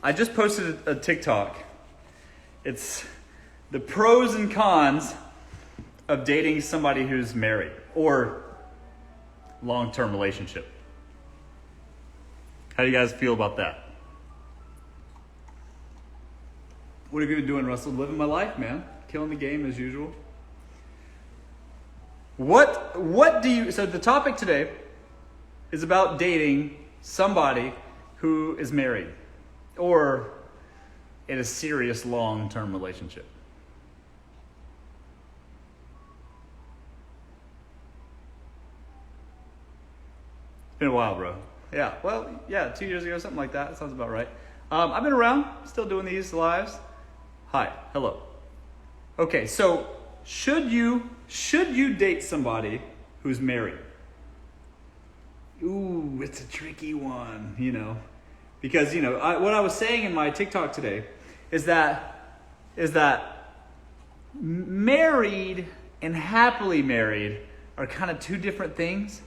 I just posted a TikTok. It's the pros and cons of dating somebody who's married or long-term relationship. How do you guys feel about that? What have you been doing, Russell? Living my life, man. Killing the game as usual. What do you... So the topic today is about dating somebody who is married or in a serious long-term relationship. It's been a while, bro. Yeah, well, 2 years ago, something like that. Sounds about right. I've been around, still doing these lives. Hi, hello. Okay, so should you date somebody who's married? Ooh, it's a tricky one, because what I was saying in my TikTok today is that married and happily married are kind of two different things.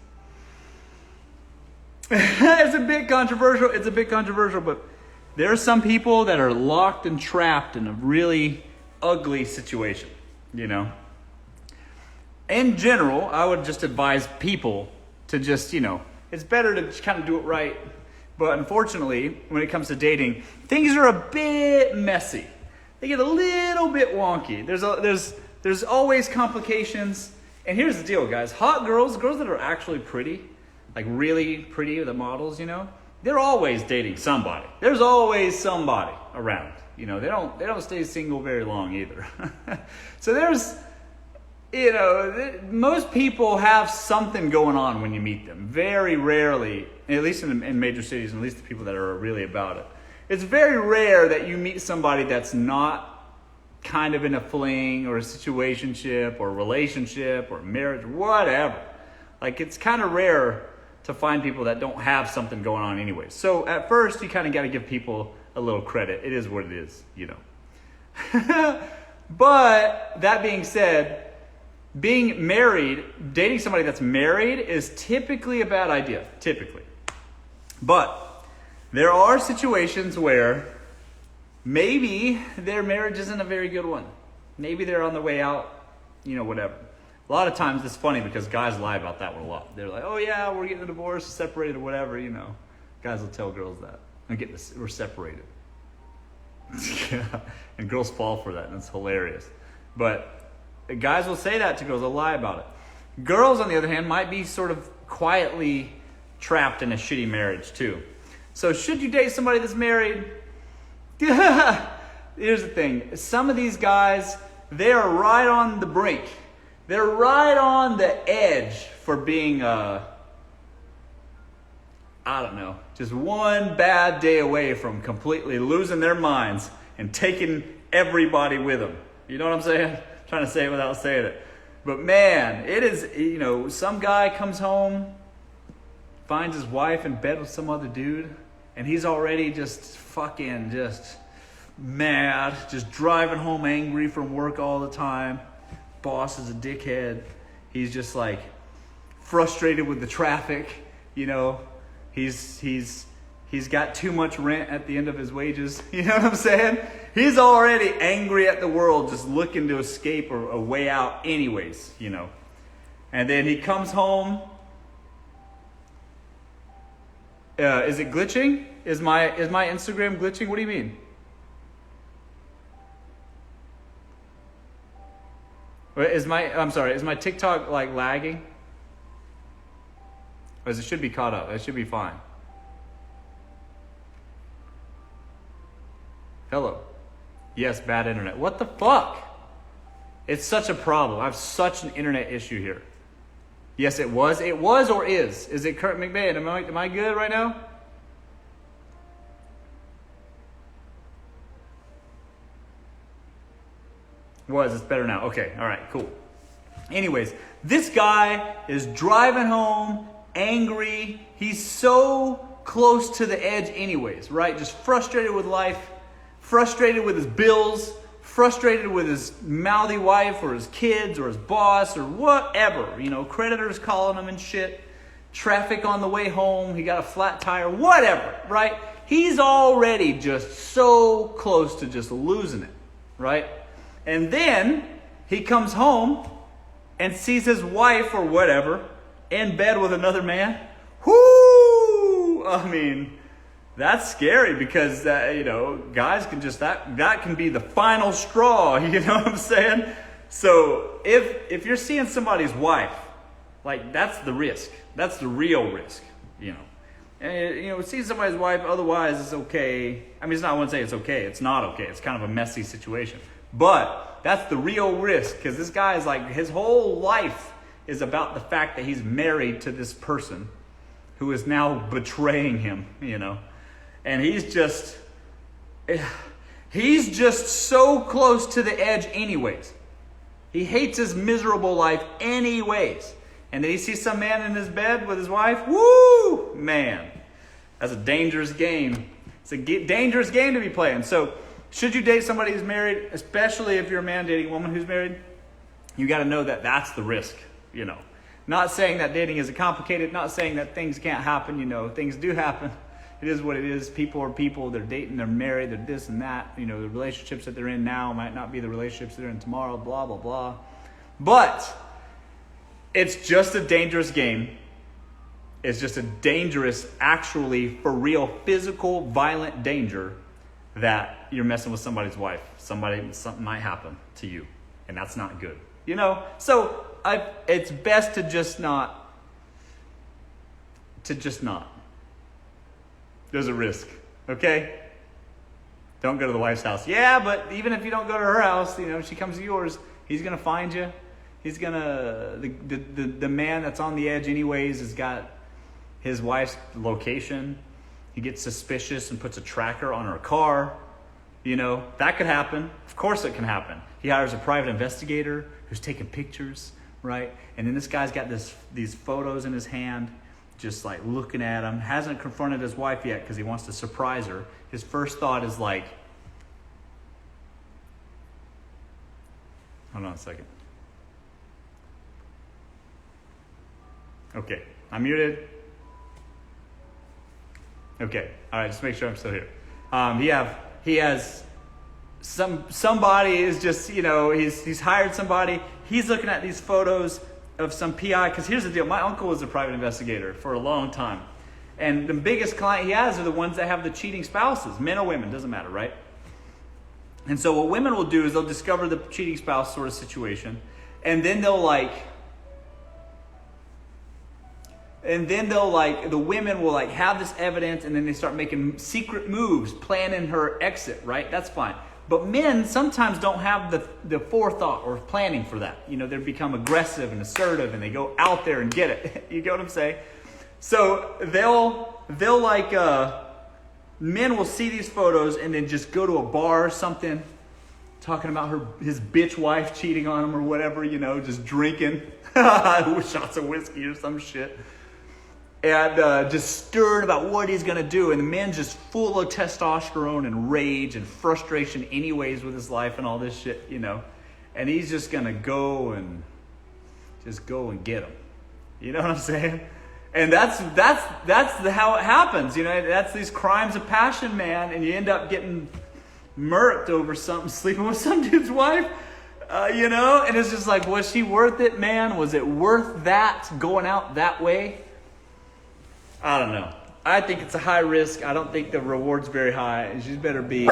It's a bit controversial, but there are some people that are locked and trapped in a really ugly situation, In general, I would just advise people to just, it's better to kind of do it right. But unfortunately, when it comes to dating, things are a bit messy. They get a little bit wonky. There's always complications. And here's the deal, guys. Hot girls that are actually pretty, like really pretty, the models, they're always dating somebody. There's always somebody around. They don't stay single very long either. So there's, most people have something going on when you meet them. Very rarely, at least in major cities, and at least the people that are really about it. It's very rare that you meet somebody that's not kind of in a fling or a situationship or a relationship or marriage, whatever. Like, it's kind of rare to find people that don't have something going on anyway. So at first, you kind of got to give people a little credit. It is what it is, But that being said, being married, dating somebody that's married is typically a bad idea, typically. But there are situations where maybe their marriage isn't a very good one. Maybe they're on the way out, whatever. A lot of times it's funny because guys lie about that one a lot. They're like, oh yeah, we're getting a divorce, separated, or whatever, Guys will tell girls that. We're separated. And girls fall for that, and it's hilarious. But guys will say that to girls, they'll lie about it. Girls, on the other hand, might be sort of quietly trapped in a shitty marriage too. So should you date somebody that's married? Here's the thing. Some of these guys, they are right on the brink. They're right on the edge for being, just one bad day away from completely losing their minds and taking everybody with them. You know what I'm saying? Trying to say it without saying it. But man, it is, some guy comes home, finds his wife in bed with some other dude, and he's already just mad, just driving home angry from work all the time. Boss is a dickhead. He's just like frustrated with the traffic, He's got too much rent at the end of his wages. You know what I'm saying? He's already angry at the world, just looking to escape or a way out anyways, And then he comes home. Is it glitching? Is my Instagram glitching? What do you mean? Is my TikTok like lagging? Or it should be caught up. It should be fine. Hello. Yes, bad internet. What the fuck? It's such a problem. I have such an internet issue here. Yes, it was. It was or is. Is it Kurt McMahon? Am I good right now? Was. It's better now. Okay. All right. Cool. Anyways, this guy is driving home angry. He's so close to the edge anyways, right? Just frustrated with life, frustrated with his bills, frustrated with his mouthy wife or his kids or his boss or whatever. Creditors calling him and shit. Traffic on the way home. He got a flat tire. Whatever, right? he's already just so close to just losing it, right? And then he comes home and sees his wife or whatever in bed with another man. Whoo! I mean, that's scary because, guys can just, that can be the final straw, you know what I'm saying? So if you're seeing somebody's wife, like that's the risk. That's the real risk, And, seeing somebody's wife, otherwise it's okay. I mean, I wouldn't say it's okay. It's not okay. It's kind of a messy situation. But that's the real risk because this guy is like, his whole life is about the fact that he's married to this person who is now betraying him, And he's just so close to the edge anyways. He hates his miserable life anyways. And then he sees some man in his bed with his wife. Woo! Man, that's a dangerous game. It's a dangerous game to be playing. So should you date somebody who's married, especially if you're a man dating a woman who's married, you got to know that that's the risk, Not saying that dating isn't complicated, not saying that things can't happen, things do happen. It is what it is. People are people. They're dating, they're married, they're this and that. The relationships that they're in now might not be the relationships they're in tomorrow, blah, blah, blah. But it's just a dangerous game. It's just a dangerous, actually, for real, physical, violent danger that you're messing with somebody's wife. Something might happen to you, and that's not good. So it's best to just not. There's a risk, okay? Don't go to the wife's house. Yeah, but even if you don't go to her house, she comes to yours, he's going to find you. He's going to, the man that's on the edge anyways has got his wife's location. He gets suspicious and puts a tracker on her car. That could happen. Of course it can happen. He hires a private investigator who's taking pictures, right? And then this guy's got these photos in his hand, just like looking at him. Hasn't confronted his wife yet because he wants to surprise her. His first thought is like, hold on a second. Okay, I'm muted. Okay, all right, just make sure I'm still here. He has somebody is just, he's hired somebody. He's looking at these photos of some PI, because here's the deal. My uncle was a private investigator for a long time. And the biggest client he has are the ones that have the cheating spouses, men or women, doesn't matter, right? And so what women will do is they'll discover the cheating spouse sort of situation, and then the women will have this evidence, and then they start making secret moves, planning her exit, right? That's fine. But men sometimes don't have the forethought or planning for that. They become aggressive and assertive, and they go out there and get it. You get what I'm saying? So men will see these photos and then just go to a bar or something, talking about his bitch wife cheating on him or whatever, just drinking shots of whiskey or some shit. And just stirred about what he's going to do. And the man's just full of testosterone and rage and frustration anyways with his life and all this shit, And he's just going to go and get him. You know what I'm saying? And that's how it happens. That's these crimes of passion, man. And you end up getting murked over something, sleeping with some dude's wife. And it's just like, was she worth it, man? Was it worth that, going out that way? I don't know. I think it's a high risk. I don't think the reward's very high. She better be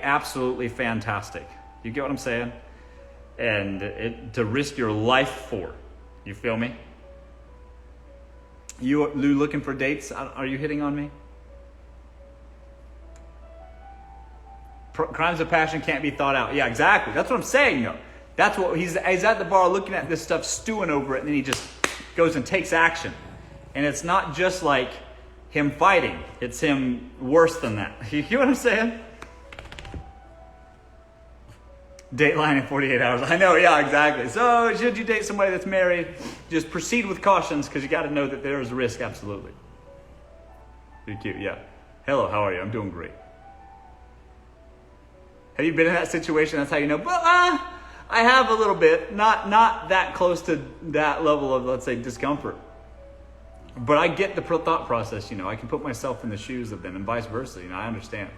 absolutely fantastic. You get what I'm saying? And to risk your life for. You feel me? You looking for dates? Are you hitting on me? Crimes of passion can't be thought out. Yeah, exactly. That's what I'm saying, though. That's what he's at the bar looking at this stuff, stewing over it, and then he just goes and takes action. And it's not just like him fighting. It's him worse than that. You hear what I'm saying? Dateline in 48 hours. I know, yeah, exactly. So should you date somebody that's married, just proceed with cautions because you got to know that there is a risk, absolutely. Pretty cute, yeah. Hello, how are you? I'm doing great. Have you been in that situation? That's how you know. But I have a little bit. Not that close to that level of, let's say, discomfort. But I get the thought process, I can put myself in the shoes of them and vice versa, I understand.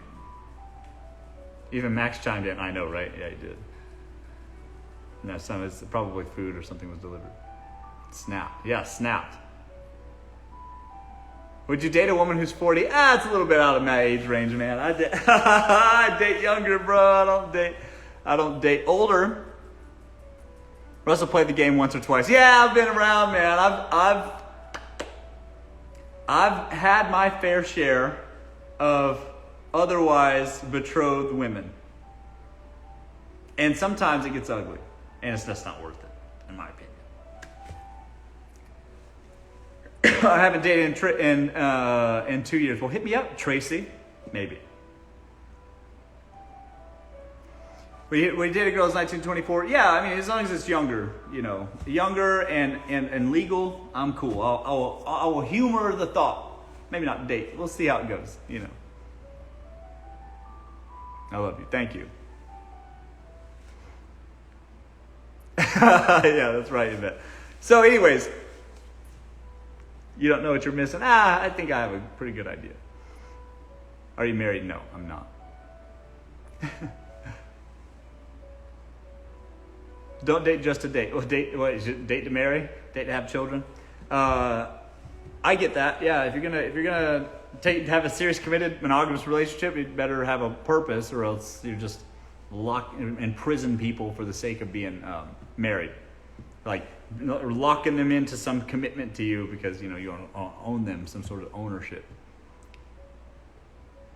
Even Max chimed in, I know, right? Yeah, he did. No, it's probably food or something was delivered. Snapped. Yeah, snapped. Would you date a woman who's 40? It's a little bit out of my age range, man. I date younger, bro. I don't date older. Russell played the game once or twice. Yeah, I've been around, man. I've had my fair share of otherwise betrothed women. And sometimes it gets ugly. And it's just not worth it, in my opinion. I haven't dated in 2 years. Well, hit me up, Tracy. Maybe. We dated a girl who's 1924. Yeah, I mean, as long as it's younger, younger and legal, I'm cool. I will humor the thought. Maybe not date. We'll see how it goes, I love you. Thank you. Yeah, that's right, you bet. So anyways, you don't know what you're missing. I think I have a pretty good idea. Are you married? No, I'm not. Don't date just to date. Well, date to marry? Date to have children? I get that. Yeah, if you're gonna have a serious, committed, monogamous relationship, you'd better have a purpose, or else you just imprison people for the sake of being married, like locking them into some commitment to you because you own them, some sort of ownership.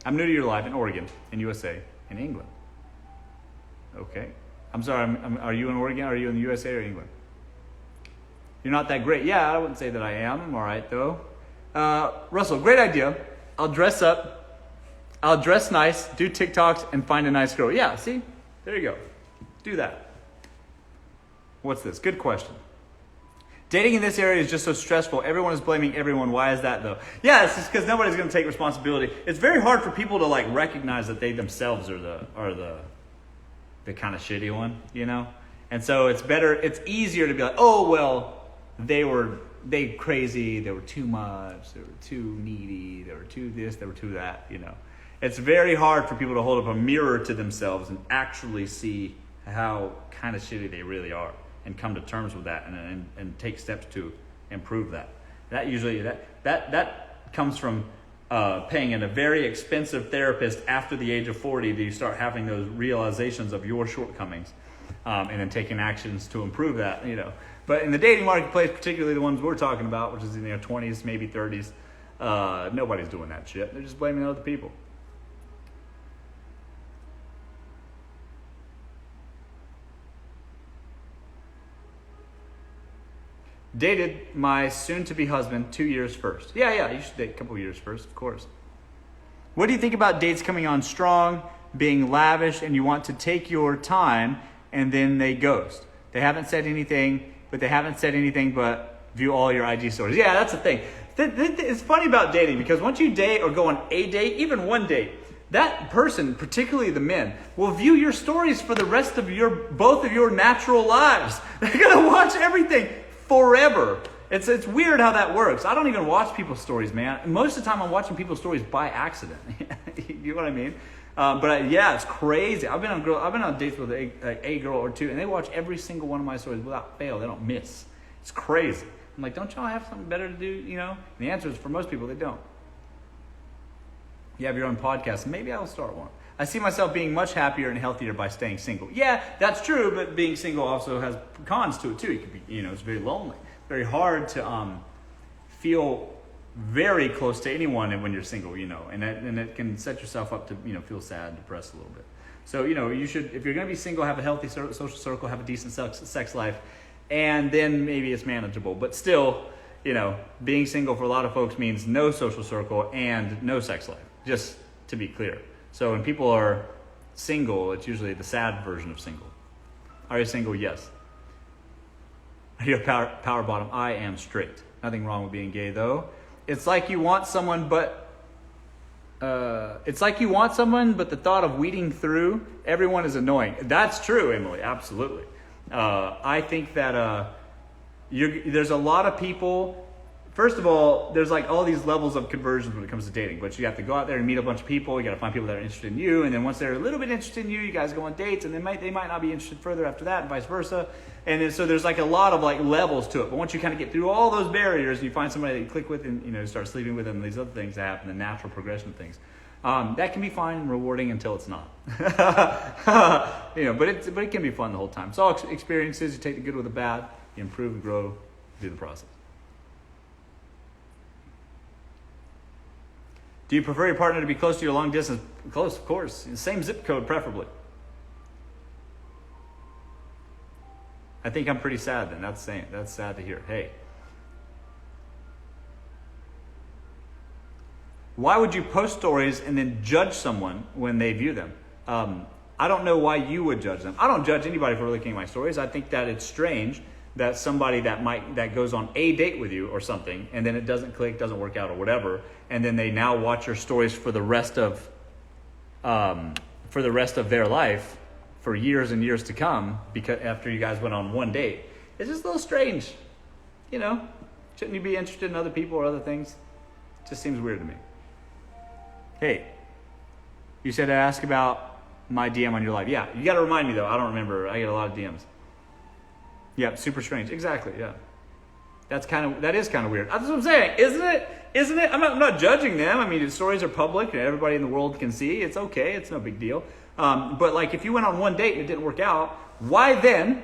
I'm new to your life in Oregon, in USA, in England. Okay. I'm sorry, are you in Oregon? Are you in the USA or England? You're not that great. Yeah, I wouldn't say that I am. I'm all right, though. Russell, great idea. I'll dress up. I'll dress nice, do TikToks, and find a nice girl. Yeah, see? There you go. Do that. What's this? Good question. Dating in this area is just so stressful. Everyone is blaming everyone. Why is that, though? Yeah, it's just because nobody's going to take responsibility. It's very hard for people to recognize that they themselves are the kind of shitty one, And so it's easier to be like, oh, well, they crazy, they were too much, they were too needy, they were too this, they were too that, It's very hard for people to hold up a mirror to themselves and actually see how kind of shitty they really are and come to terms with that and take steps to improve that. That usually, that comes from paying in a very expensive therapist after the age of 40, do you start having those realizations of your shortcomings and then taking actions to improve that, But in the dating marketplace, particularly the ones we're talking about, which is in their 20s, maybe 30s, nobody's doing that shit. They're just blaming other people. Dated my soon-to-be husband 2 years first. Yeah, you should date a couple years first, of course. What do you think about dates coming on strong, being lavish, and you want to take your time, and then they ghost? They haven't said anything, but view all your IG stories. Yeah, that's the thing. It's funny about dating, because once you date or go on a date, even one date, that person, particularly the men, will view your stories for the rest of both of your natural lives. They're going to watch everything forever. It's weird how that works. I don't even watch people's stories, man. Most of the time I'm watching people's stories by accident. You know what I mean? It's crazy. I've been on dates with a girl or two, and they watch every single one of my stories without fail. They don't miss. It's crazy. I'm like, don't y'all have something better to do, And the answer is, for most people, they don't. You have your own podcast. Maybe I'll start one. I see myself being much happier and healthier by staying single. Yeah, that's true, but being single also has cons to it too. It could be, it's very lonely. Very hard to feel very close to anyone when you're single, and it can set yourself up to, feel sad, depressed a little bit. So, you should, if you're going to be single, have a healthy social circle, have a decent sex life, and then maybe it's manageable. But still, being single for a lot of folks means no social circle and no sex life, just to be clear. So when people are single, it's usually the sad version of single. Are you single? Yes. Are you a power bottom? I am straight. Nothing wrong with being gay, though. It's like you want someone, but the thought of weeding through everyone is annoying. That's true, Emily. Absolutely. I think that there's a lot of people first of all, there's like all these levels of conversions when it comes to dating. But you have to go out there and meet a bunch of people. You got to find people that are interested in you. And then once they're a little bit interested in you, you guys go on dates. And they might not be interested further after that, and vice versa. And then, so there's like a lot of like levels to it. But once you kind of get through all those barriers and you find somebody that you click with and, you know, start sleeping with them, and these other things that happen, the natural progression of things, that can be fine and rewarding until it's not. You know, but it can be fun the whole time. It's all experiences. You take the good with the bad. You improve and grow through the process. Do you prefer your partner to be close to your long distance? Close, of course. Same zip code, preferably. I think I'm pretty sad then. That's sad to hear. Hey. Why would you post stories and then judge someone when they view them? I don't know why you would judge them. I don't judge anybody for looking at my stories. I think that it's strange that somebody that goes on a date with you or something, and then it doesn't click, doesn't work out or whatever, and then they now watch your stories for the rest of their life, for years and years to come, because after you guys went on one date. It's just a little strange. You know, shouldn't you be interested in other people or other things? It just seems weird to me. Hey, you said to ask about my DM on your live. Yeah, you got to remind me though. I don't remember. I get a lot of DMs. Yeah, super strange. Exactly. Yeah, that is kind of weird. That's what I'm saying, isn't it? I'm not judging them. I mean, the stories are public and everybody in the world can see. It's okay. It's no big deal. But like, if you went on one date and it didn't work out, why then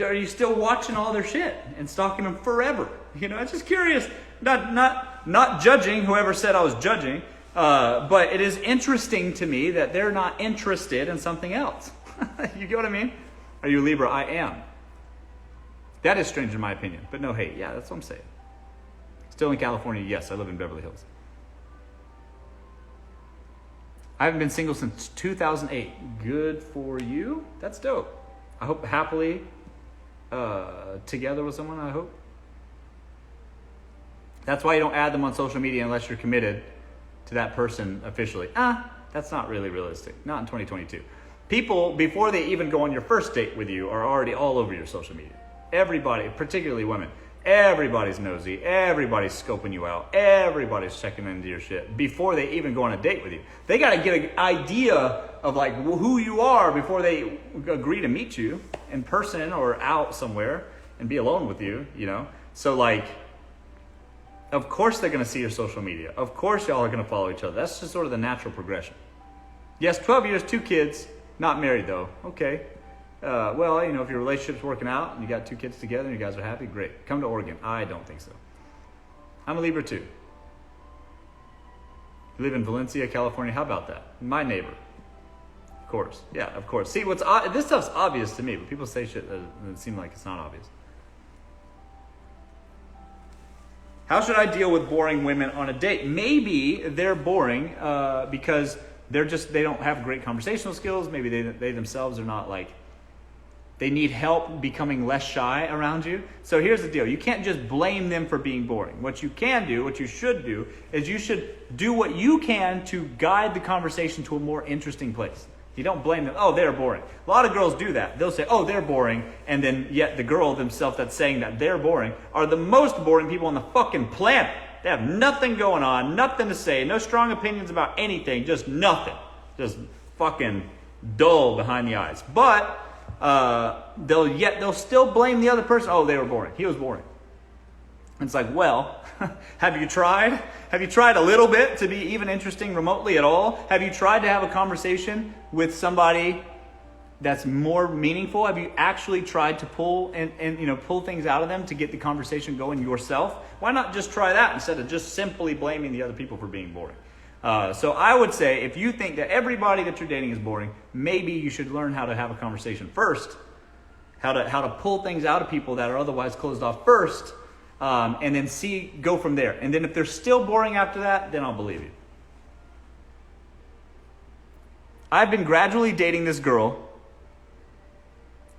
are you still watching all their shit and stalking them forever? You know, I'm just curious. Not judging whoever said I was judging. But it is interesting to me that they're not interested in something else. You get what I mean? Are you a Libra? I am. That is strange in my opinion. But no hate. Yeah, that's what I'm saying. Still in California? Yes, I live in Beverly Hills. I haven't been single since 2008. Good for you. That's dope. I hope happily together with someone, I hope. That's why you don't add them on social media unless you're committed to that person officially. That's not really realistic. Not in 2022. People, before they even go on your first date with you, are already all over your social media. Everybody, particularly women, everybody's nosy. Everybody's scoping you out. Everybody's checking into your shit before they even go on a date with you. They got to get an idea of like who you are before they agree to meet you in person or out somewhere and be alone with you, you know? So like, of course they're going to see your social media. Of course y'all are going to follow each other. That's just sort of the natural progression. Yes, 12 years, 2 kids, not married though. Okay. Well, you know, if your relationship's working out and you got 2 kids together and you guys are happy, great. Come to Oregon. I don't think so. I'm a Libra too. You live in Valencia, California. How about that? My neighbor. Of course. Yeah, of course. See, this stuff's obvious to me, but people say shit that it seems like it's not obvious. How should I deal with boring women on a date? Maybe they're boring because they don't have great conversational skills. Maybe they themselves are not like, they need help becoming less shy around you. So here's the deal. You can't just blame them for being boring. What you can do, what you should do, is you should do what you can to guide the conversation to a more interesting place. You don't blame them. Oh, they're boring. A lot of girls do that. They'll say, oh, they're boring. And then yet the girl themselves that's saying that they're boring are the most boring people on the fucking planet. They have nothing going on, nothing to say, no strong opinions about anything, just nothing. Just fucking dull behind the eyes. But they'll still blame the other person. Oh, they were boring. He was boring. And it's like, well, have you tried? Have you tried a little bit to be even interesting remotely at all? Have you tried to have a conversation with somebody that's more meaningful? Have you actually tried to pull things out of them to get the conversation going yourself? Why not just try that instead of just simply blaming the other people for being boring? So I would say if you think that everybody that you're dating is boring, maybe you should learn how to have a conversation first, how to pull things out of people that are otherwise closed off first, and then go from there. And then if they're still boring after that, then I'll believe you. I've been gradually dating this girl,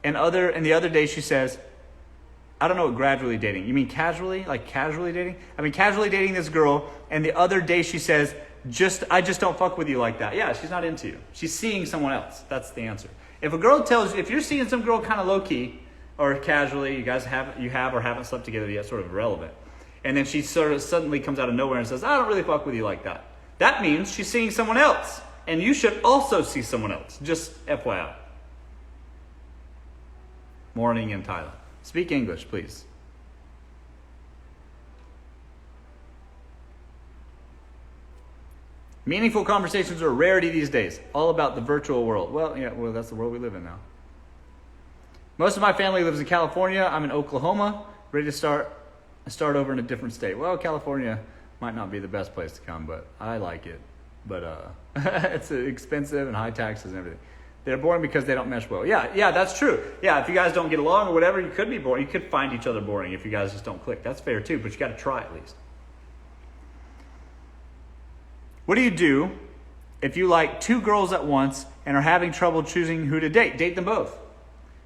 and the other day she says, I don't know what gradually dating. You mean casually? Like casually dating? I've been casually dating this girl, and the other day she says, I just don't fuck with you like that. Yeah, she's not into you. She's seeing someone else. That's the answer. If a girl tells you, if you're seeing some girl kind of low key or casually, you guys have or haven't slept together yet, sort of irrelevant. and then she sort of suddenly comes out of nowhere and says, I don't really fuck with you like that. That means she's seeing someone else. And you should also see someone else. Just FYI. Morning in Thailand. Speak English, please. Meaningful conversations are a rarity these days. All about the virtual world. Well, that's the world we live in now. Most of my family lives in California. I'm in Oklahoma, ready to start over in a different state. Well, California might not be the best place to come, but I like it. But it's expensive and high taxes and everything. They're boring because they don't mesh well. Yeah, that's true. Yeah, if you guys don't get along or whatever, you could be boring. You could find each other boring if you guys just don't click. That's fair too, but you got to try at least. What do you do if you like two girls at once and are having trouble choosing who to date? Date them both.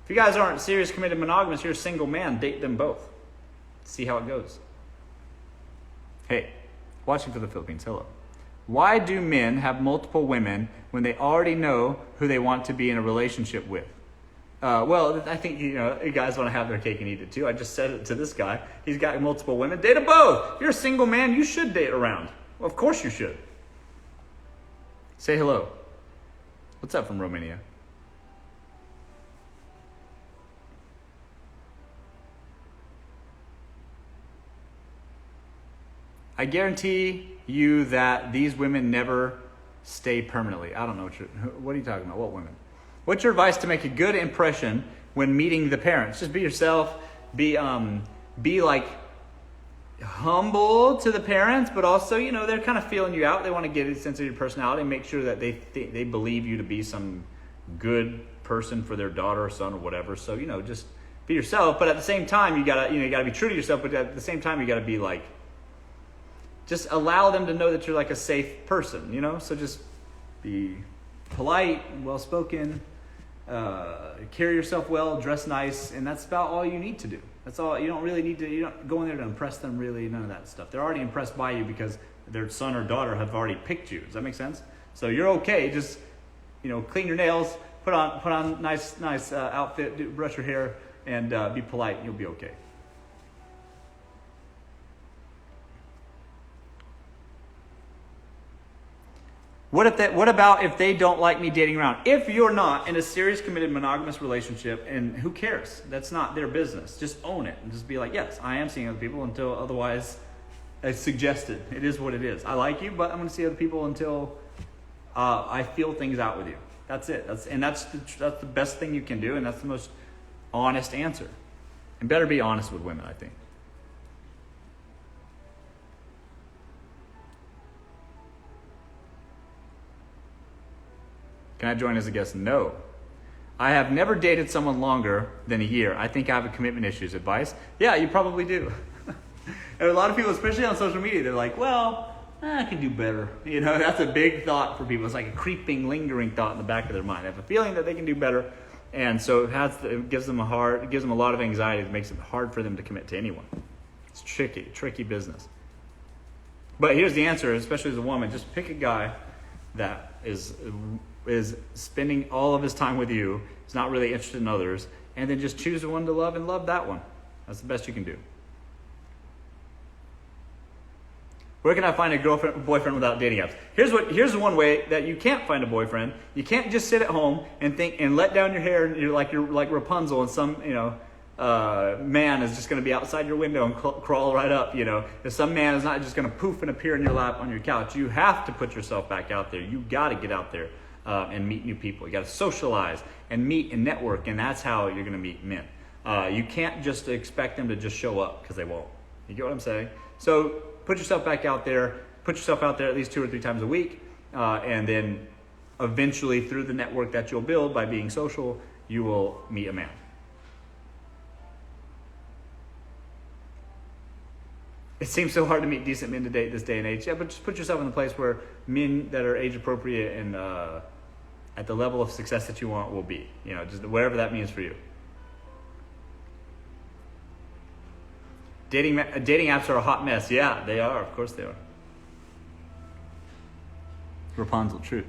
If you guys aren't serious, committed, monogamous, you're a single man, date them both. See how it goes. Hey, watching for the Philippines, hello. Why do men have multiple women when they already know who they want to be in a relationship with? Well, I think, you guys want to have their cake and eat it too. I just said it to this guy. He's got multiple women. Date them both. If you're a single man, you should date around. Well, of course you should. Say hello. What's up from Romania? I guarantee you that these women never stay permanently. I don't know what are you talking about? What women? What's your advice to make a good impression when meeting the parents? Just be yourself. Be like humble to the parents, but also, they're kind of feeling you out. They want to get a sense of your personality and make sure that they believe you to be some good person for their daughter or son or whatever. So, just be yourself. But at the same time, you gotta be true to yourself. But at the same time, you gotta be like, just allow them to know that you're like a safe person, So just be polite, well-spoken, carry yourself well, dress nice, and that's about all you need to do. That's all. You don't really need to, you don't go in there to impress them, really, none of that stuff. They're already impressed by you because their son or daughter have already picked you. Does that make sense? So you're okay. Just, clean your nails, put on nice outfit, brush your hair, and be polite. You'll be okay. What about if they don't like me dating around? If you're not in a serious, committed, monogamous relationship, and who cares? That's not their business. Just own it and just be like, yes, I am seeing other people until otherwise it's suggested. It is what it is. I like you, but I'm going to see other people until I feel things out with you. That's it. That's the best thing you can do, and that's the most honest answer. And better be honest with women, I think. Can I join as a guest? No. I have never dated someone longer than a year. I think I have a commitment issues. Advice? Yeah, you probably do. And a lot of people, especially on social media, they're like, well, I can do better. That's a big thought for people. It's like a creeping, lingering thought in the back of their mind. They have a feeling that they can do better. And so it gives them a lot of anxiety. It makes it hard for them to commit to anyone. It's tricky business. But here's the answer, especially as a woman. Just pick a guy that is spending all of his time with you, is not really interested in others, and then just choose one to love and love that one. That's the best you can do. Where can I find a boyfriend without dating apps? Here's one way that you can't find a boyfriend. You can't just sit at home and think and let down your hair and you're like Rapunzel, and some man is just going to be outside your window and crawl right up. If some man is not just going to poof and appear in your lap on your couch, you have to put yourself back out there. You got to get out there and meet new people. You got to socialize and meet and network, and that's how you're going to meet men. You can't just expect them to just show up, because they won't. You get what I'm saying? So put yourself back out there. Put yourself out there at least 2 or 3 times a week, and then eventually through the network that you'll build by being social, you will meet a man. It seems so hard to meet decent men to date this day and age. Yeah, but just put yourself in the place where men that are age appropriate and at the level of success that you want will be. Just whatever that means for you. Dating apps are a hot mess. Yeah, they are. Of course they are. Rapunzel, truth.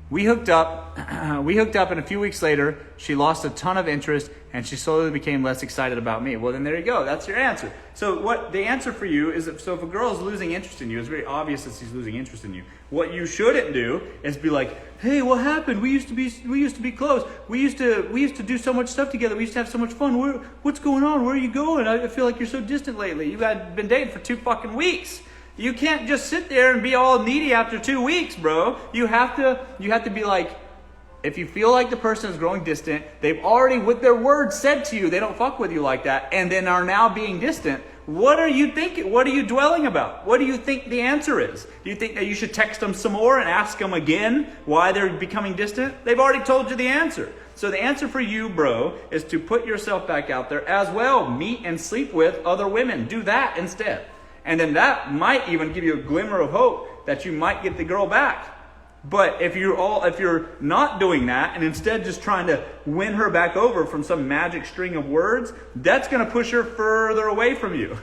We hooked up, and a few weeks later, she lost a ton of interest, and she slowly became less excited about me. Well, then there you go. That's your answer. So what the answer for you is, if a girl is losing interest in you, it's very obvious that she's losing interest in you. What you shouldn't do is be like, hey, what happened? We used to be close. We used to do so much stuff together. We used to have so much fun. What's going on? Where are you going? I feel like you're so distant lately. You guys been dating for 2 fucking weeks. You can't just sit there and be all needy after 2 weeks, bro. You have to be like, if you feel like the person is growing distant, they've already, with their words, said to you they don't fuck with you like that, and then are now being distant. What are you thinking? What are you dwelling about? What do you think the answer is? Do you think that you should text them some more and ask them again why they're becoming distant? They've already told you the answer. So the answer for you, bro, is to put yourself back out there as well. Meet and sleep with other women. Do that instead. And then that might even give you a glimmer of hope that you might get the girl back. But if you're not doing that and instead just trying to win her back over from some magic string of words, that's going to push her further away from you.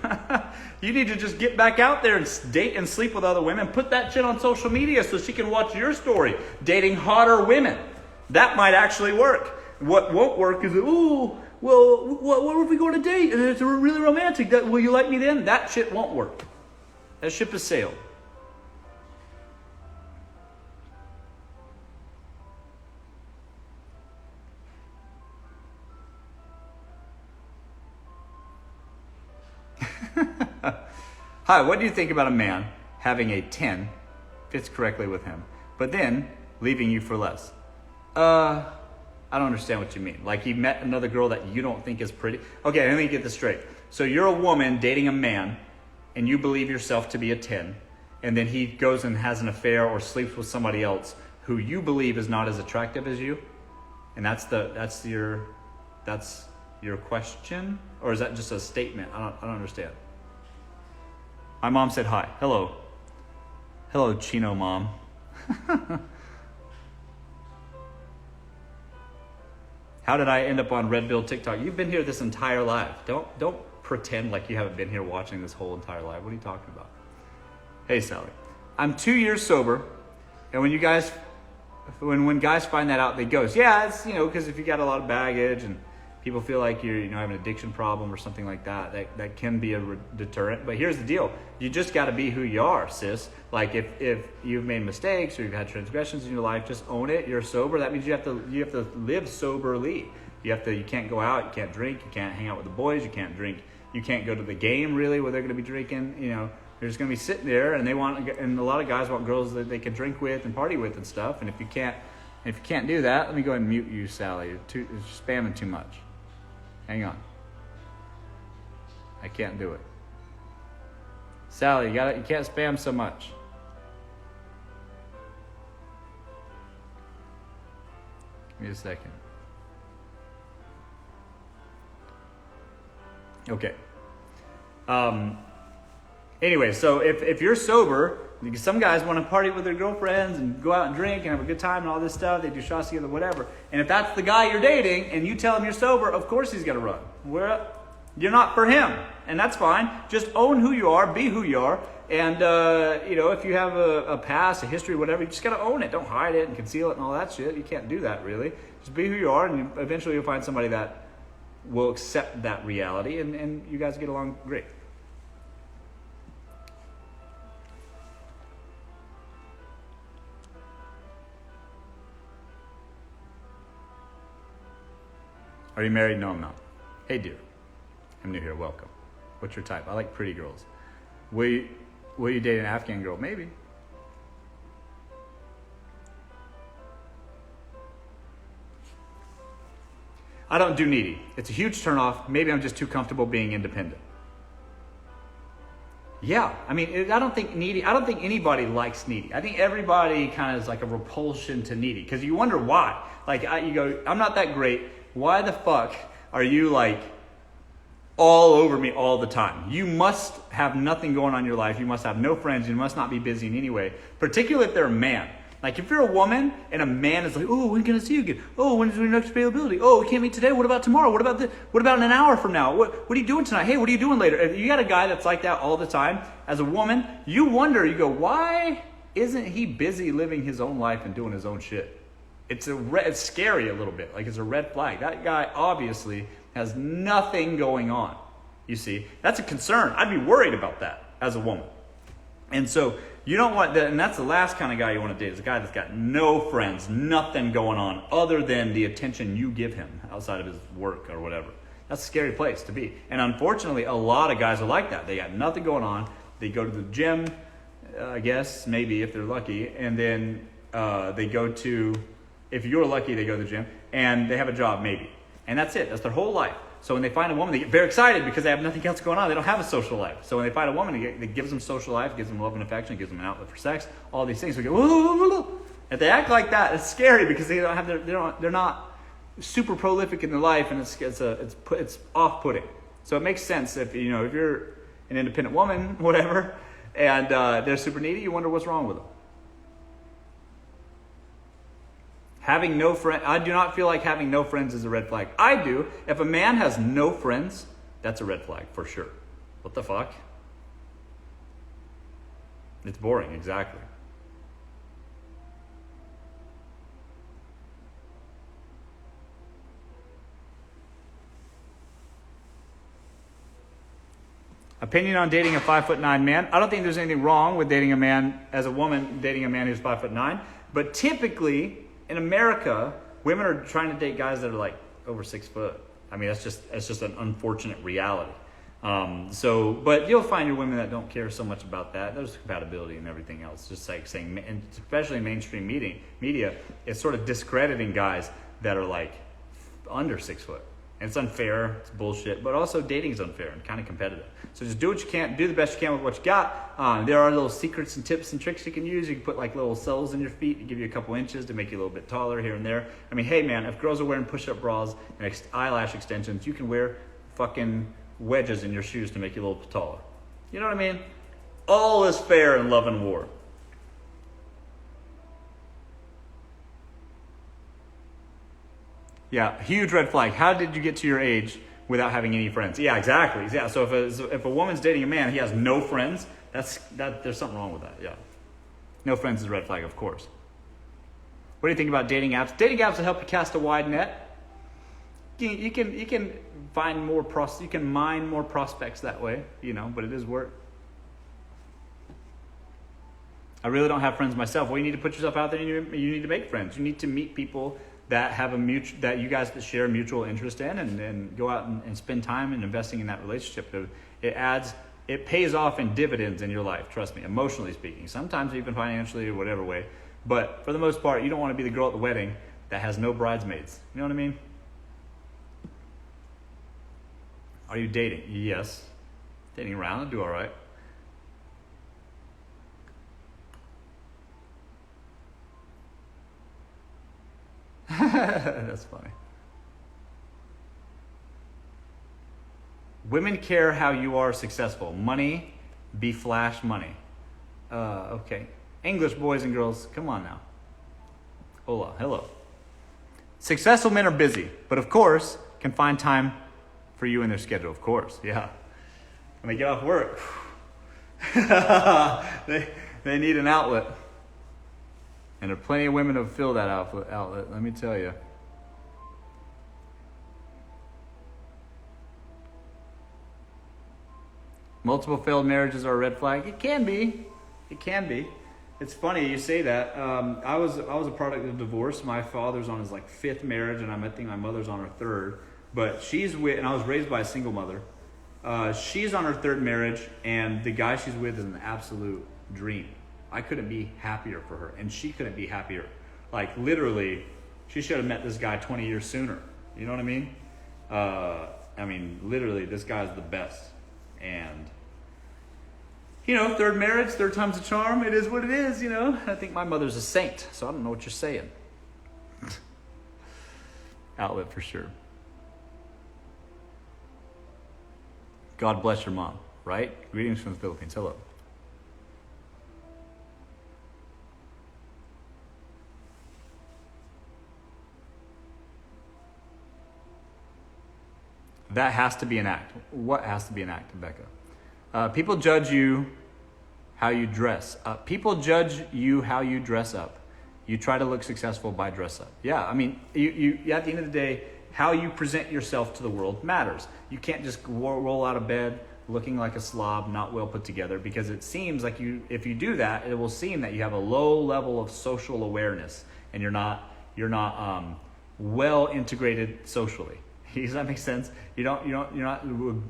You need to just get back out there and date and sleep with other women. Put that shit on social media so she can watch your story, dating hotter women. That might actually work. What won't work is, ooh, well, what if we go on a date and it's really romantic? Will you like me then? That shit won't work. That ship has sailed. Hi, what do you think about a man having a 10, fits correctly with him, but then leaving you for less? I don't understand what you mean. Like he met another girl that you don't think is pretty. Okay, let me get this straight. So you're a woman dating a man and you believe yourself to be a 10, and then he goes and has an affair or sleeps with somebody else who you believe is not as attractive as you? And that's your question? Or is that just a statement? I don't understand. My mom said hi. Hello. Hello, Chino mom. How did I end up on Redville TikTok? You've been here this entire life. Don't pretend like you haven't been here watching this whole entire life. What are you talking about? Hey, Sally. I'm 2 years sober, and when guys find that out, they go, yeah, it's, because if you got a lot of baggage and people feel like you're, have an addiction problem or something like that, that can be a deterrent. But here's the deal. You just got to be who you are, sis. Like if you've made mistakes or you've had transgressions in your life, just own it. You're sober. That means you have to live soberly. You can't go out, you can't drink, you can't hang out with the boys, you can't drink, you can't go to the game really where they're going to be drinking, They're just going to be sitting there, and a lot of guys want girls that they can drink with and party with and stuff. And if you can't do that, let me go ahead and mute you, Sally. You're spamming too much. Hang on. I can't do it. Sally, you can't spam so much. Give me a second. Okay. Anyway, so if you're sober, because some guys want to party with their girlfriends and go out and drink and have a good time and all this stuff. They do shots together, whatever. And if that's the guy you're dating and you tell him you're sober, of course he's going to run. You're not for him. And that's fine. Just own who you are. Be who you are. And, if you have a past, a history, whatever, you just got to own it. Don't hide it and conceal it and all that shit. You can't do that, really. Just be who you are, and eventually you'll find somebody that will accept that reality, and you guys get along great. Are you married? No, I'm not. Hey, dear. I'm new here. Welcome. What's your type? I like pretty girls. Will you date an Afghan girl? Maybe. I don't do needy. It's a huge turnoff. Maybe I'm just too comfortable being independent. Yeah, I mean, I don't think anybody likes needy. I think everybody kind of is like a repulsion to needy, because you wonder why. Like, you go, I'm not that great. Why the fuck are you like all over me all the time? You must have nothing going on in your life. You must have no friends. You must not be busy in any way, particularly if they're a man. Like if you're a woman and a man is like, oh, when can I see you again? Oh, when's your next availability? Oh, we can't meet today. What about tomorrow? What about in an hour from now? What are you doing tonight? Hey, what are you doing later? If you got a guy that's like that all the time, as a woman, you wonder, you go, why isn't he busy living his own life and doing his own shit? It's scary a little bit. Like, it's a red flag. That guy obviously has nothing going on. You see, that's a concern. I'd be worried about that as a woman. And so you don't want that, and that's the last kind of guy you want to date, is a guy that's got no friends, nothing going on other than the attention you give him outside of his work or whatever. That's a scary place to be. And unfortunately, a lot of guys are like that. They got nothing going on. They go to the gym, I guess, maybe if they're lucky, and then they go to, if you're lucky, they go to the gym, and they have a job maybe. And that's it. That's their whole life. So when they find a woman, they get very excited because they have nothing else going on. They don't have a social life. So when they find a woman, it gives them social life, gives them love and affection, gives them an outlet for sex, all these things. We go, woo. If they act like that, it's scary because they don't have they're not super prolific in their life, and it's off-putting. So it makes sense if you're an independent woman, whatever, and they're super needy, you wonder what's wrong with them. Having no friend, I do not feel like having no friends is a red flag. I do. If a man has no friends, that's a red flag for sure. What the fuck? It's boring, exactly. Opinion on dating a 5'9" man. I don't think there's anything wrong with dating a man, as a woman, dating a man who's 5'9", but typically, in America, women are trying to date guys that are like over 6 foot. I mean, that's just an unfortunate reality. But you'll find your women that don't care so much about that. There's compatibility and everything else. Just like saying, and especially mainstream media, it's sort of discrediting guys that are like under 6 foot. And it's unfair, it's bullshit, but also dating is unfair and kind of competitive. So just do what you can, do the best you can with what you got. There are little secrets and tips and tricks you can use. You can put like little soles in your feet to give you a couple inches to make you a little bit taller here and there. I mean, hey man, if girls are wearing push-up bras and eyelash extensions, you can wear fucking wedges in your shoes to make you a little taller. You know what I mean? All is fair in love and war. Yeah, huge red flag. How did you get to your age without having any friends? Yeah, exactly. Yeah, so if a woman's dating a man, he has no friends, there's something wrong with that. Yeah, no friends is a red flag, of course. What do you think about dating apps? Dating apps will help you cast a wide net. You can find more you can mine more prospects that way, but it is work. I really don't have friends myself. Well, you need to put yourself out there. You need to make friends. You need to meet people that have that you guys share mutual interest in, and go out and spend time in investing in that relationship. It pays off in dividends in your life, trust me, emotionally speaking, sometimes even financially or whatever way. But for the most part, you don't want to be the girl at the wedding that has no bridesmaids. You know what I mean? Are you dating? Yes. Dating around, I'll do all right. That's funny. Women care how you are successful. Money be flash money. Okay. English boys and girls, come on now. Hola, hello. Successful men are busy, but of course, can find time for you in their schedule. Of course, yeah. When they get off work, they need an outlet. And there are plenty of women who fill that outlet, let me tell you. Multiple failed marriages are a red flag. It can be. It can be. It's funny you say that. I was a product of divorce. My father's on his like 5th marriage, and I think my mother's on her 3rd. But and I was raised by a single mother. She's on her 3rd marriage, and the guy she's with is an absolute dream. I couldn't be happier for her, and she couldn't be happier. Like literally, she should have met this guy 20 years sooner. You know what I mean? Literally, this guy's the best. And 3rd marriage, 3rd time's a charm. It is what it is. I think my mother's a saint, so I don't know what you're saying. Outlet for sure. God bless your mom, right? Greetings from the Philippines. Hello. That has to be an act. What has to be an act, Becca? People judge you how you dress. People judge you how you dress up. You try to look successful by dress up. Yeah, I mean, you at the end of the day, how you present yourself to the world matters. You can't just roll out of bed looking like a slob, not well put together, because it seems like if you do that, it will seem that you have a low level of social awareness and you're not well integrated socially. Does that make sense? You're not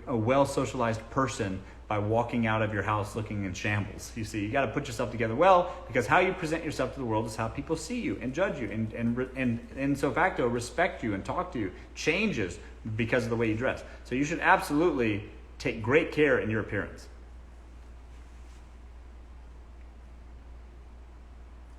a well socialized person by walking out of your house looking in shambles. You see, you got to put yourself together well, because how you present yourself to the world is how people see you and judge you and so facto respect you and talk to you changes because of the way you dress. So you should absolutely take great care in your appearance.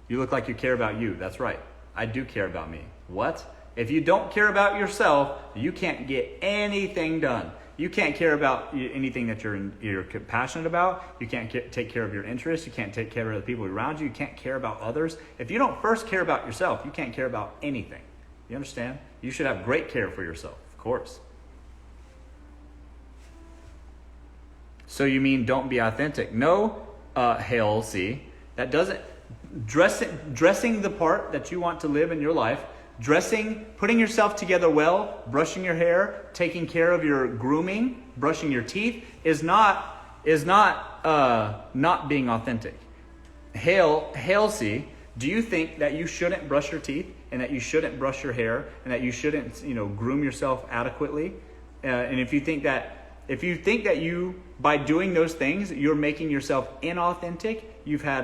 You look like you care about you. That's right. I do care about me. What? If you don't care about yourself, you can't get anything done. You can't care about anything that you're passionate about. You can't take care of your interests. You can't take care of the people around you. You can't care about others. If you don't first care about yourself, you can't care about anything. You understand? You should have great care for yourself, of course. So you mean don't be authentic? No, Hale, see, that doesn't, dressing the part that you want to live in your life, putting yourself together well, brushing your hair, taking care of your grooming, brushing your teeth is not being authentic. Hale, see, do you think that you shouldn't brush your teeth and that you shouldn't brush your hair and that you shouldn't, groom yourself adequately? And if you think that you, by doing those things, you're making yourself inauthentic, you've had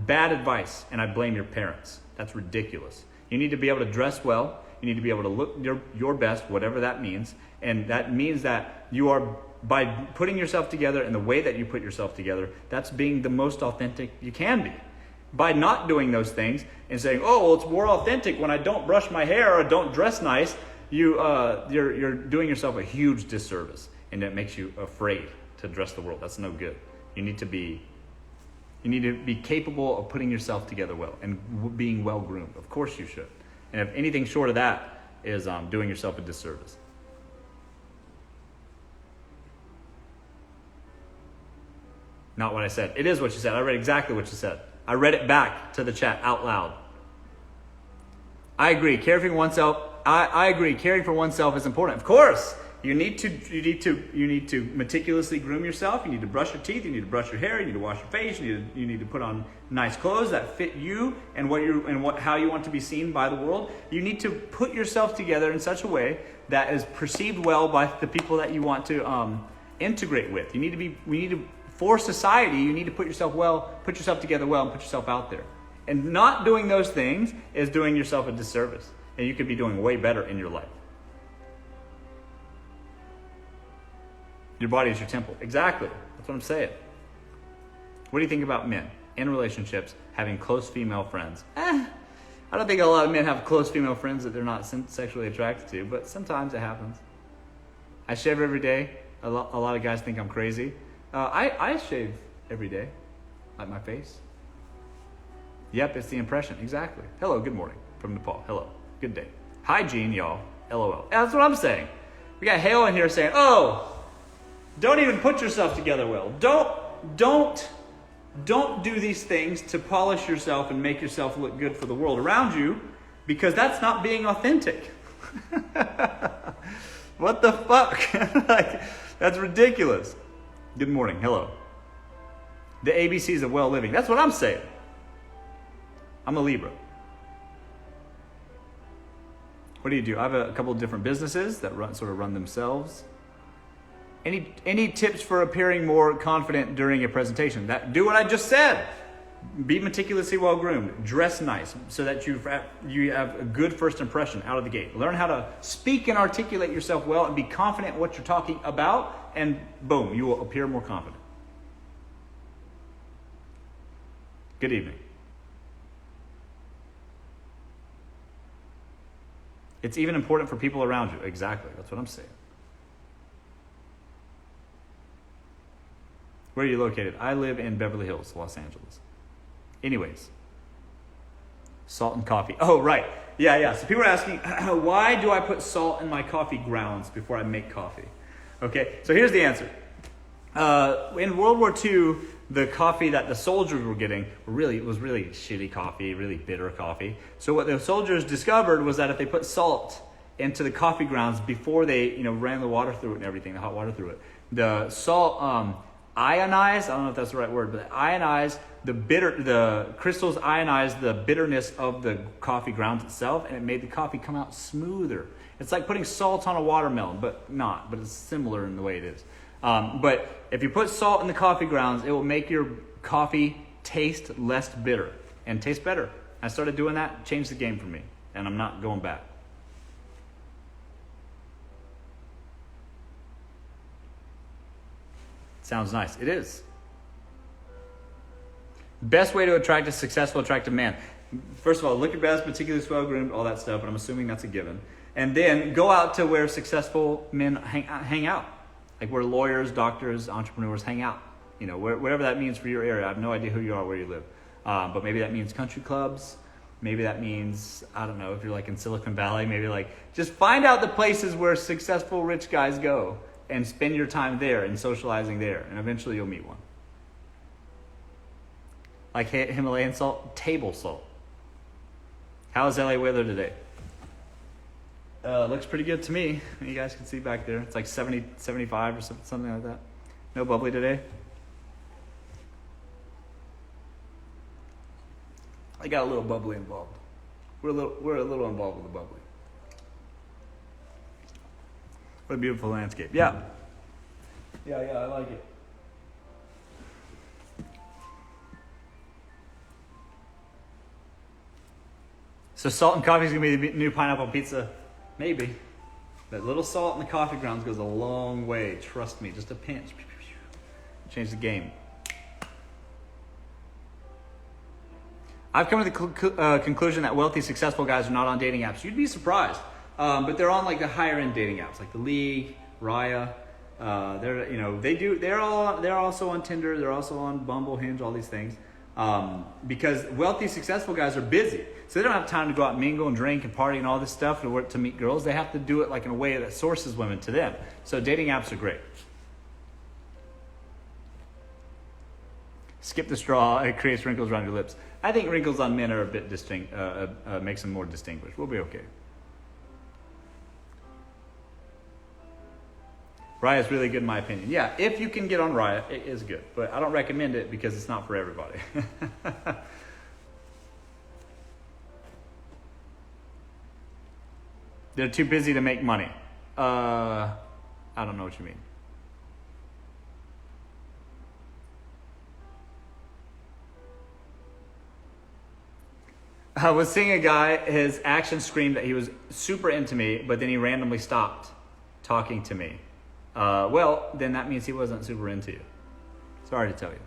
bad advice, and I blame your parents. That's ridiculous. You need to be able to dress well. You need to be able to look your best, whatever that means. And that means that you are, by putting yourself together in the way that you put yourself together, that's being the most authentic you can be. By not doing those things and saying, oh, well, it's more authentic when I don't brush my hair or don't dress nice, you're doing yourself a huge disservice. And it makes you afraid to address the world. That's no good. You need to be capable of putting yourself together well and being well groomed. Of course you should. And if anything short of that is doing yourself a disservice. Not what I said. It is what you said. I read exactly what you said. I read it back to the chat out loud. I agree. Caring for oneself. I agree. Caring for oneself is important. Of course. You need to meticulously groom yourself. You need to brush your teeth. You need to brush your hair. You need to wash your face. You need to put on nice clothes that fit you and how you want to be seen by the world. You need to put yourself together in such a way that is perceived well by the people that you want to integrate with. For society, you need to put yourself together well, and put yourself out there. And not doing those things is doing yourself a disservice. And you could be doing way better in your life. Your body is your temple. Exactly. That's what I'm saying. What do you think about men in relationships having close female friends? I don't think a lot of men have close female friends that they're not sexually attracted to, but sometimes it happens. I shave every day. A lot of guys think I'm crazy. I shave every day, like my face. Yep, it's the impression. Exactly. Hello, good morning from Nepal. Hello, good day. Hygiene, y'all. LOL. That's what I'm saying. We got Hale in here saying, oh, don't even put yourself together well. Don't do these things to polish yourself and make yourself look good for the world around you, because that's not being authentic. What the fuck? That's ridiculous. Good morning. Hello. The ABCs of well living. That's what I'm saying. I'm a Libra. What do? I have a couple of different businesses that run themselves. Any tips for appearing more confident during a presentation? Do what I just said. Be meticulously well groomed. Dress nice so that you have a good first impression out of the gate. Learn how to speak and articulate yourself well and be confident in what you're talking about, and boom, you will appear more confident. Good evening. It's even important for people around you. Exactly. That's what I'm saying. Where are you located? I live in Beverly Hills, Los Angeles. Anyways, salt and coffee. Oh, right. Yeah. So people are asking, why do I put salt in my coffee grounds before I make coffee? Okay, so here's the answer. In World War II, the coffee that the soldiers were getting was really shitty coffee, really bitter coffee. So what the soldiers discovered was that if they put salt into the coffee grounds before they, ran the water through it and everything, the hot water through it, the salt ionized. I don't know if that's the right word, but the crystals ionized the bitterness of the coffee grounds itself, and it made the coffee come out smoother. It's like putting salt on a watermelon, but it's similar in the way it is. But if you put salt in the coffee grounds, it will make your coffee taste less bitter and taste better. I started doing that, changed the game for me, and I'm not going back. Sounds nice. It is. Best way to attract a successful, attractive man. First of all, look your best, meticulous, well-groomed, all that stuff, but I'm assuming that's a given. And then go out to where successful men hang out. Like where lawyers, doctors, entrepreneurs hang out. Whatever that means for your area. I have no idea who you are, where you live. But maybe that means country clubs. Maybe that means, I don't know, if you're like in Silicon Valley, maybe just find out the places where successful rich guys go and spend your time there and socializing there. And eventually you'll meet one. Like Himalayan salt, table salt. How's LA weather today? Looks pretty good to me. You guys can see back there. It's like 70, 75 or something like that. No bubbly today. I got a little bubbly involved. We're a little involved with the bubbly. What a beautiful landscape. Yeah. Yeah, I like it. So salt and coffee is going to be the new pineapple pizza. Maybe. That little salt in the coffee grounds goes a long way. Trust me. Just a pinch. Change the game. I've come to the conclusion that wealthy, successful guys are not on dating apps. You'd be surprised. But they're on like the higher end dating apps, like the League, Raya. They're also on Tinder. They're also on Bumble, Hinge, all these things. Because wealthy, successful guys are busy. So they don't have time to go out and mingle and drink and party and all this stuff to meet girls. They have to do it like in a way that sources women to them. So dating apps are great. Skip the straw. It creates wrinkles around your lips. I think wrinkles on men are a bit distinct, makes them more distinguished. We'll be okay. Raya is really good in my opinion. Yeah, if you can get on Raya, it is good. But I don't recommend it because it's not for everybody. They're too busy to make money. I don't know what you mean. I was seeing a guy, his actions screamed that he was super into me, but then he randomly stopped talking to me. Well, then that means he wasn't super into you. Sorry to tell you.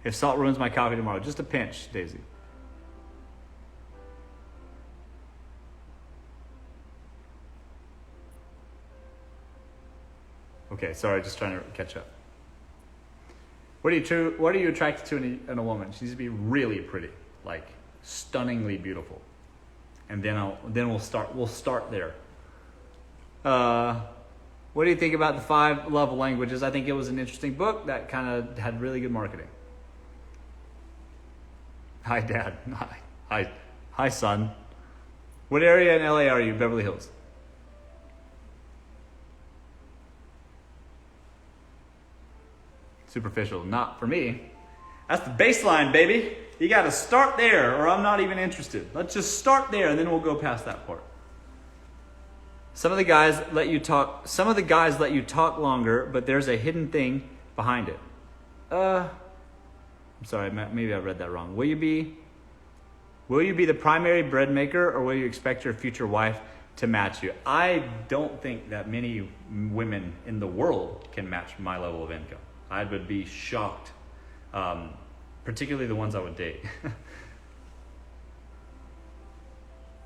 If salt ruins my coffee tomorrow, just a pinch, Daisy. Okay, sorry, just trying to catch up. What are you attracted to in a woman? She needs to be really pretty, like stunningly beautiful. And then we'll start there. What do you think about the 5 love languages? I think it was an interesting book that kind of had really good marketing. Hi, Dad. Hi, son. What area in LA are you? Beverly Hills. Superficial. Not for me. That's the baseline, baby. You got to start there or I'm not even interested. Let's just start there and then we'll go past that part. Some of the guys let you talk longer, but there's a hidden thing behind it. I'm sorry, maybe I read that wrong. Will you be the primary bread maker or will you expect your future wife to match you? I don't think that many women in the world can match my level of income. I would be shocked, particularly the ones I would date.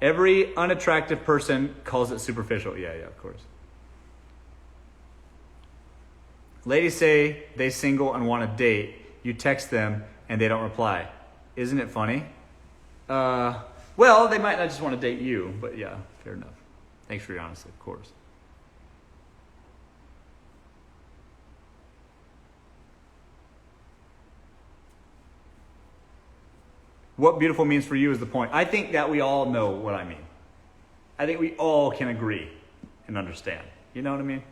Every unattractive person calls it superficial. Yeah, of course. Ladies say they single and want to date. You text them and they don't reply. Isn't it funny? Well, they might not just want to date you, but yeah, fair enough. Thanks for your honesty, of course. What beautiful means for you is the point. I think that we all know what I mean. I think we all can agree and understand. You know what I mean?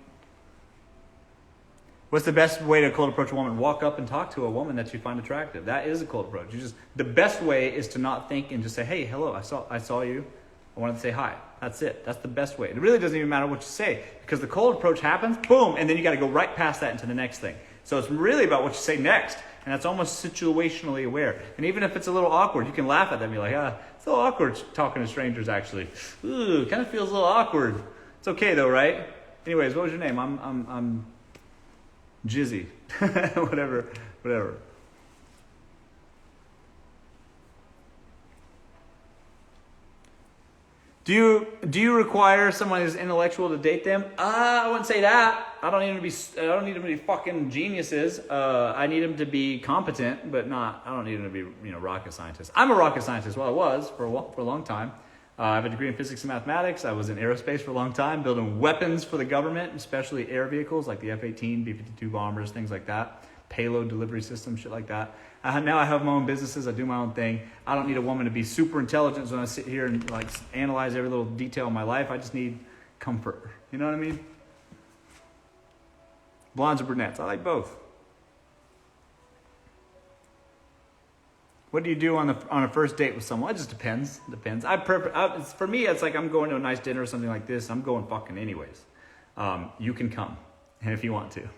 What's the best way to cold approach a woman? Walk up and talk to a woman that you find attractive. That is a cold approach. The best way is to not think and just say, hey, hello, I saw you. I wanted to say hi. That's it. That's the best way. It really doesn't even matter what you say, because the cold approach happens, boom, and then you got to go right past that into the next thing. So it's really about what you say next, and that's almost situationally aware. And even if it's a little awkward, you can laugh at them and be like, it's a little awkward talking to strangers, actually. Ooh, kind of feels a little awkward. It's okay though, right? Anyways, what was your name? I'm Jizzy. whatever. Do you require someone who's intellectual to date them? I wouldn't say that. I don't need them to be fucking geniuses. I need them to be competent, but I don't need them to be rocket scientists. I'm a rocket scientist. Well, I was for a long time. I have a degree in physics and mathematics. I was in aerospace for a long time, building weapons for the government, especially air vehicles like the F-18, B-52 bombers, things like that. Payload delivery systems, shit like that. Now I have my own businesses. I do my own thing. I don't need a woman to be super intelligent when I sit here and analyze every little detail of my life. I just need comfort. You know what I mean? Blondes or brunettes? I like both. What do you do on a first date with someone? It just depends. For me, it's like I'm going to a nice dinner or something like this. I'm going fucking anyways. You can come, and if you want to.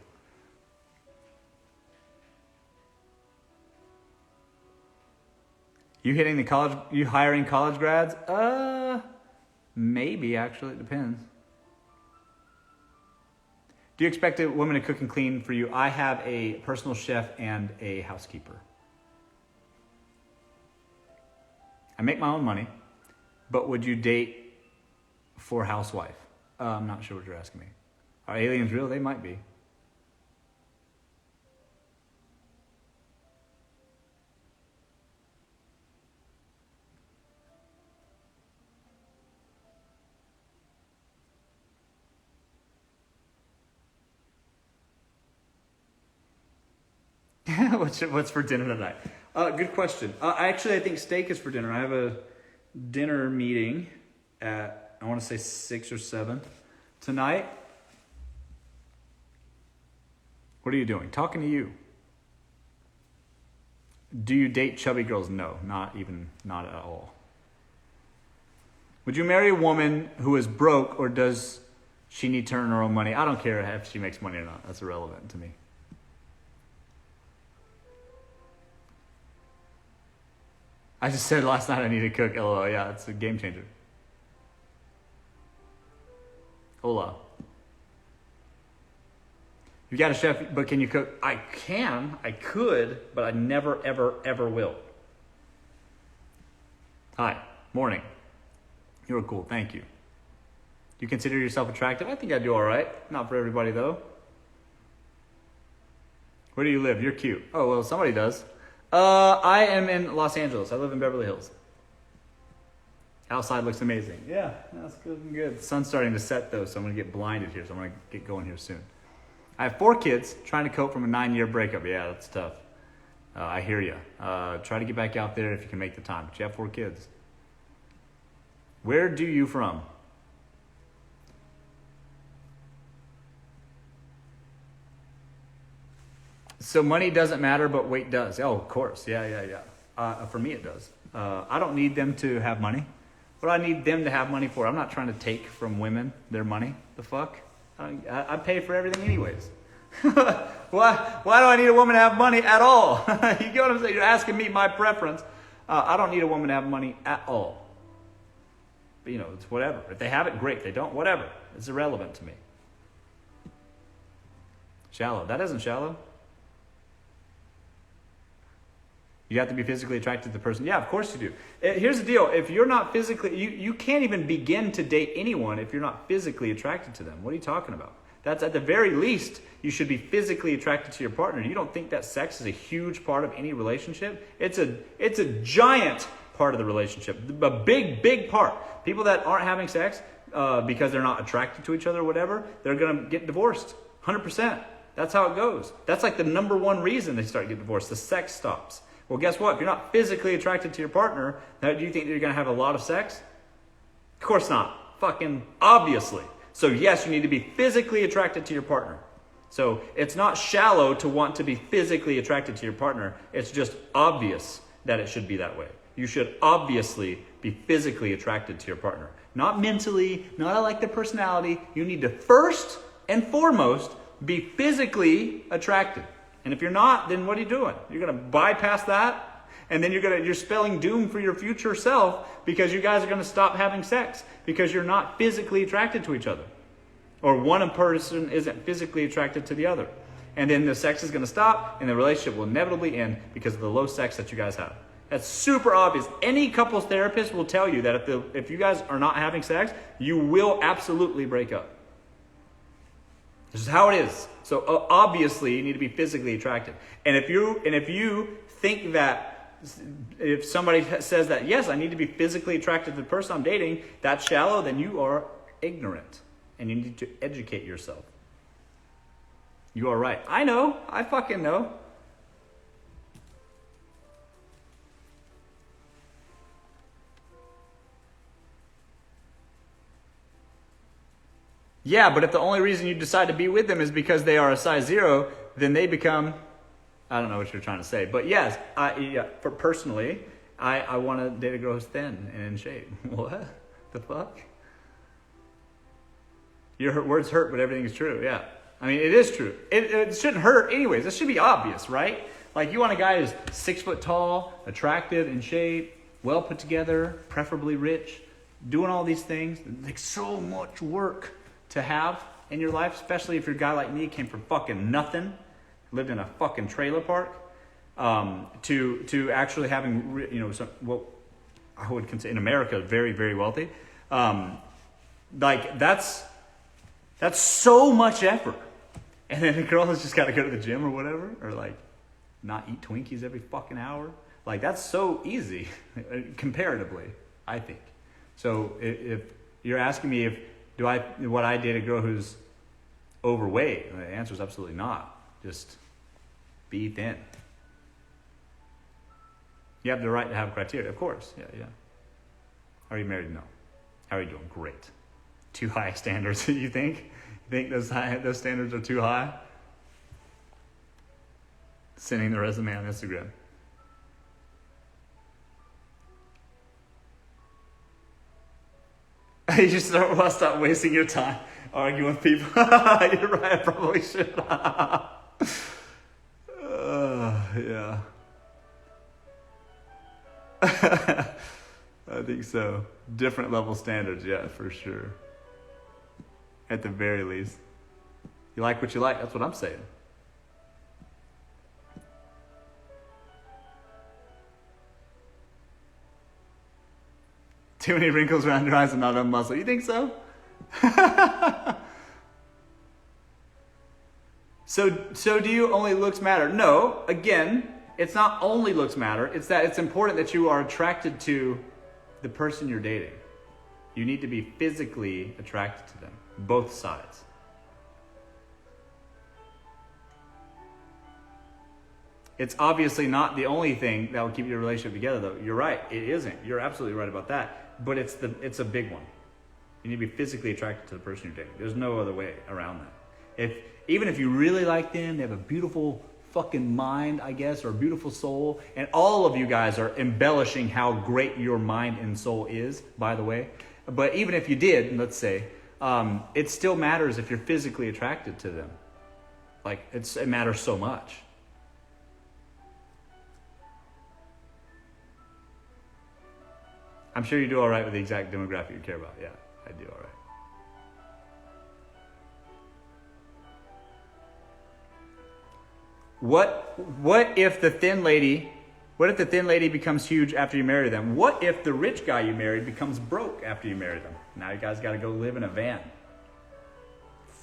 You hiring college grads? Maybe actually, it depends. Do you expect a woman to cook and clean for you? I have a personal chef and a housekeeper. I make my own money, but would you date for housewife? I'm not sure what you're asking me. Are aliens real? They might be. What's for dinner tonight? Good question. I think steak is for dinner. I have a dinner meeting at, I want to say 6 or 7 tonight. What are you doing? Talking to you. Do you date chubby girls? No, not at all. Would you marry a woman who is broke, or does she need to earn her own money? I don't care if she makes money or not. That's irrelevant to me. I just said last night I need to cook. LOL. Yeah, it's a game changer. Hola. You got a chef, but can you cook? I could, but I never, ever, ever will. Hi. Morning. You're cool. Thank you. Do you consider yourself attractive? I think I do all right. Not for everybody, though. Where do you live? You're cute. Oh, well, somebody does. I am in Los Angeles. I live in Beverly Hills. Outside looks amazing. Yeah, that's good. The sun's starting to set though, so I'm gonna get blinded here. So I'm gonna get going here soon. I have 4 kids, trying to cope from a 9-year breakup. Yeah, that's tough. I hear you. Try to get back out there if you can make the time. But you have 4 kids. Where do you from? So money doesn't matter, but weight does. Oh, of course. Yeah. For me, it does. I don't need them to have money. What do I need them to have money for? I'm not trying to take from women their money. The fuck? I pay for everything anyways. Why do I need a woman to have money at all? You get what I'm saying? You're asking me my preference. I don't need a woman to have money at all. But, it's whatever. If they have it, great. If they don't, whatever. It's irrelevant to me. Shallow. That isn't shallow. You have to be physically attracted to the person. Yeah, of course you do. Here's the deal. If you're not physically, you can't even begin to date anyone if you're not physically attracted to them. What are you talking about? That's at the very least, you should be physically attracted to your partner. You don't think that sex is a huge part of any relationship? It's a giant part of the relationship. A big part. People that aren't having sex because they're not attracted to each other or whatever, they're going to get divorced. 100%. That's how it goes. That's like the number one reason they start getting divorced. The sex stops. Well, guess what? If you're not physically attracted to your partner, do you think that you're going to have a lot of sex? Of course not. Fucking obviously. So yes, you need to be physically attracted to your partner. So it's not shallow to want to be physically attracted to your partner. It's just obvious that it should be that way. You should obviously be physically attracted to your partner. Not mentally, not I like their personality. You need to first and foremost be physically attracted. And if you're not, then what are you doing? You're going to bypass that, and then you're spelling doom for your future self because you guys are going to stop having sex because you're not physically attracted to each other. Or one person isn't physically attracted to the other. And then the sex is going to stop and the relationship will inevitably end because of the low sex that you guys have. That's super obvious. Any couples therapist will tell you that if you guys are not having sex, you will absolutely break up. This is how it is. So obviously you need to be physically attracted. And if you think that if somebody says that, yes, I need to be physically attracted to the person I'm dating, that's shallow, then you are ignorant. And you need to educate yourself. You are right. I know. I fucking know. Yeah, but if the only reason you decide to be with them is because they are a size 0, then they become, I don't know what you're trying to say. But yes, personally, I want to date a girl who's thin and in shape. What the fuck? Your words hurt, but everything is true. Yeah. I mean, it is true. It shouldn't hurt anyways. It should be obvious, right? Like you want a guy who's 6 foot tall, attractive, in shape, well put together, preferably rich, doing all these things. It takes so much work to have in your life, especially if you're a guy like me, came from fucking nothing, lived in a fucking trailer park, to actually having, what I would consider in America very, very wealthy. Like that's so much effort. And then the girl has just got to go to the gym or whatever, or like not eat Twinkies every fucking hour. Like that's so easy comparatively, I think. So if you're asking me would I date a girl who's overweight? The answer is absolutely not. Just be thin. You have the right to have criteria, of course. Yeah. Are you married? No. How are you doing? Great. Too high standards, you think? You think those standards are too high? Sending the resume on Instagram. You just don't stop wasting your time arguing with people. You're right, I probably should. Yeah. I think so. Different level standards, yeah, for sure. At the very least. You like what you like, that's what I'm saying. Too many wrinkles around your eyes and not enough muscle. You think so? So do you only looks matter? No, again, it's not only looks matter. It's that it's important that you are attracted to the person you're dating. You need to be physically attracted to them. Both sides. It's obviously not the only thing that will keep your relationship together, though. You're right. It isn't. You're absolutely right about that. But it's a big one. You need to be physically attracted to the person you're dating. There's no other way around that. Even if you really like them, they have a beautiful fucking mind, I guess, or a beautiful soul, and all of you guys are embellishing how great your mind and soul is, by the way. But even if you did, let's say, it still matters if you're physically attracted to them. Like, it matters so much. I'm sure you do all right with the exact demographic you care about. Yeah, I do all right. What if the thin lady becomes huge after you marry them? What if the rich guy you married becomes broke after you marry them? Now you guys got to go live in a van.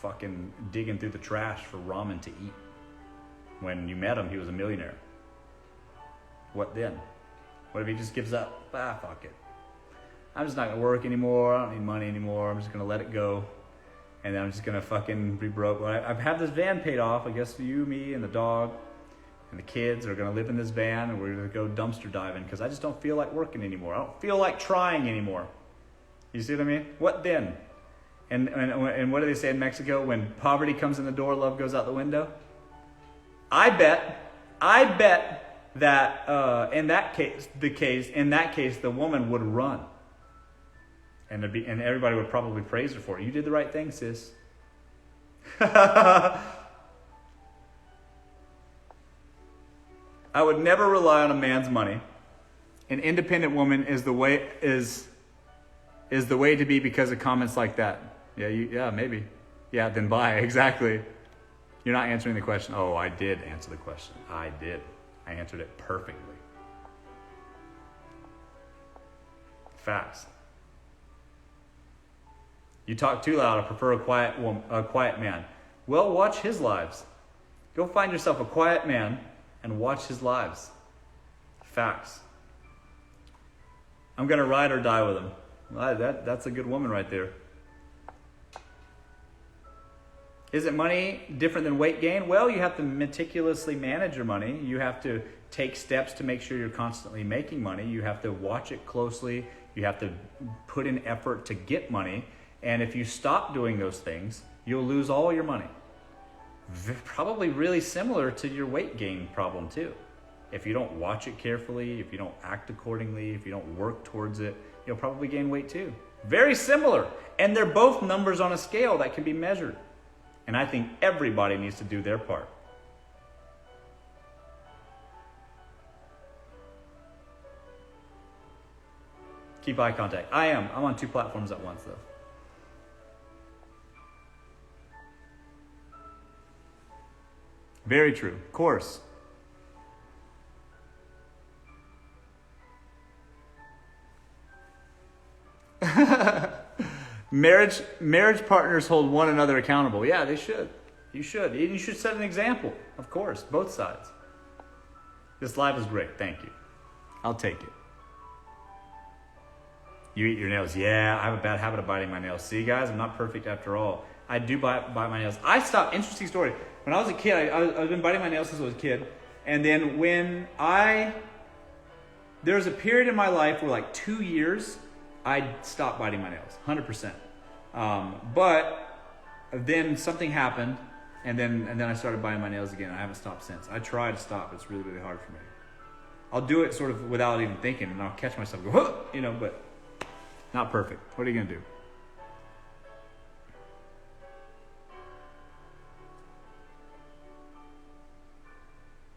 Fucking digging through the trash for ramen to eat. When you met him, he was a millionaire. What then? What if he just gives up? Fuck it. I'm just not going to work anymore. I don't need money anymore. I'm just going to let it go. And then I'm just going to fucking be broke. Well, I have this van paid off. I guess you, me, and the dog. And the kids are going to live in this van, and we're going to go dumpster diving because I just don't feel like working anymore. I don't feel like trying anymore. You see what I mean? What then? And what do they say in Mexico? When poverty comes in the door, love goes out the window. I bet that in that case, the woman would run, and everybody would probably praise her for it. You did the right thing, sis. I would never rely on a man's money. An independent woman is the way to be because of comments like that. Yeah, maybe. Yeah, then bye. Exactly. You're not answering the question. Oh, I did answer the question. I did. I answered it perfectly. Facts. You talk too loud. I prefer a quiet man. Well, watch his lives. Go find yourself a quiet man and watch his lives. Facts. I'm going to ride or die with him. Well, that's a good woman right there. Is it money different than weight gain? Well, you have to meticulously manage your money. You have to take steps to make sure you're constantly making money. You have to watch it closely. You have to put in effort to get money. And if you stop doing those things, you'll lose all your money. Probably really similar to your weight gain problem too. If you don't watch it carefully, if you don't act accordingly, if you don't work towards it, you'll probably gain weight too. Very similar. And they're both numbers on a scale that can be measured. And I think everybody needs to do their part. Keep eye contact. I'm on 2 platforms at once though. Very true. Of course. Marriage partners hold one another accountable. Yeah, they should. You should. You should set an example. Of course, both sides. This live is great. Thank you. I'll take it. You eat your nails. Yeah, I have a bad habit of biting my nails. See, guys, I'm not perfect after all. I do bite my nails. I stopped. Interesting story. When I was a kid, I've been biting my nails since I was a kid. And then there was a period in my life where like 2 years, I stopped biting my nails, 100%. But then something happened, and then I started biting my nails again. I haven't stopped since. I try to stop. It's really, really hard for me. I'll do it sort of without even thinking, and I'll catch myself go, huh! But not perfect. What are you going to do?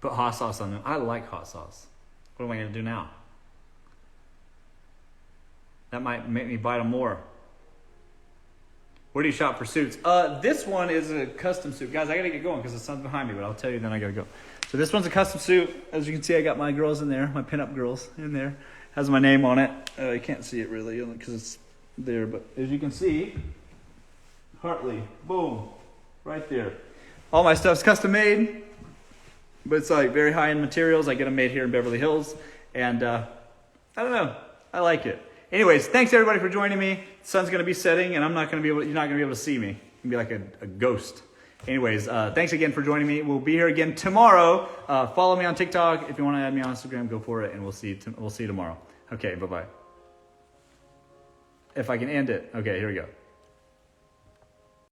Put hot sauce on them. I like hot sauce. What am I going to do now? That might make me bite them more. Where do you shop for suits? This one is a custom suit. Guys, I got to get going because the sun's behind me, but I'll tell you then I got to go. So this one's a custom suit. As you can see, I got my girls in there, my pinup girls in there. Has my name on it. You can't see it really because it's there, but as you can see, Hartley, boom, right there. All my stuff's custom made, but it's like very high-end materials. I get them made here in Beverly Hills, and I don't know, I like it. Anyways, thanks everybody for joining me. The sun's gonna be setting, and you're not gonna be able to see me. You're gonna be like a ghost. Anyways, thanks again for joining me. We'll be here again tomorrow. Follow me on TikTok. If you want to add me on Instagram, go for it, and we'll see you tomorrow. Okay, bye-bye. If I can end it. Okay, here we go.